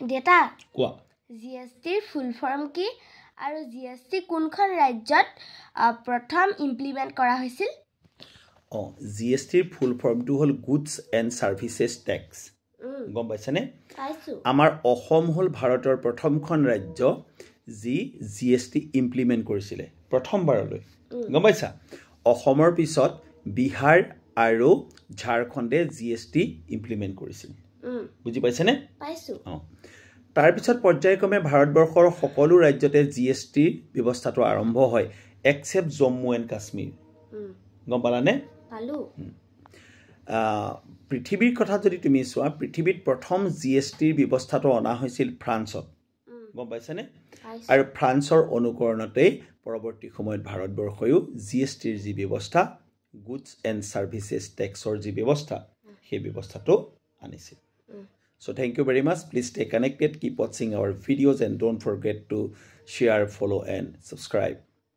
Data কোৱা জিএসটিৰ ফুল form কি আৰু জিএসটি কোনখন ৰাজ্যত প্ৰথম ইমপ্লিমেন্ট কৰা হৈছিল জিএসটিৰ ফুল ফৰ্মটো হ'ল গুডছ এণ্ড সাৰ্ভিসেছ টেক্স গম পাইছানে পাইছো আমাৰ অসম হ'ল ভাৰতৰ প্ৰথমখন ৰাজ্য যি জিএসটি ইমপ্লিমেন্ট কৰিছিলে প্ৰথমবাৰলৈ গম পাইছা অসমৰ পিছত বিহাৰ আৰু ঝাৰখণ্ডে জিএসটি ইমপ্লিমেন্ট কৰিছিল বুজি পাইছানে পাইছো তাৰ পিছত পৰ্যায়ক্ৰমে ভাৰতবৰ্ষৰ সকলো ৰাজ্যতে জিএসটি ব্যৱস্থাটো আৰম্ভ হয় এক্সেপ্ট জম্মু এণ্ড কাশ্মীৰ গম পালানে পালো পৃথিৱীৰ কথা যদি তুমি চোৱা পৃথিৱীত প্ৰথম জিএসটিৰ ব্যৱস্থাটো অনা হৈছিল ফ্ৰান্সত গম পাইছানে আৰু ফ্ৰান্সৰ অনুকৰণতেই পৰৱৰ্তী সময়ত ভাৰতবৰ্ষয়ো জিএসটিৰ যি ব্যৱস্থা গুডছ এণ্ড সাৰ্ভিসেছ টেক্সৰ যি ব্যৱস্থা সেই ব্যৱস্থাটো আনিছিল So thank you very much. Please stay connected, keep watching our videos and don't forget to share, follow and subscribe.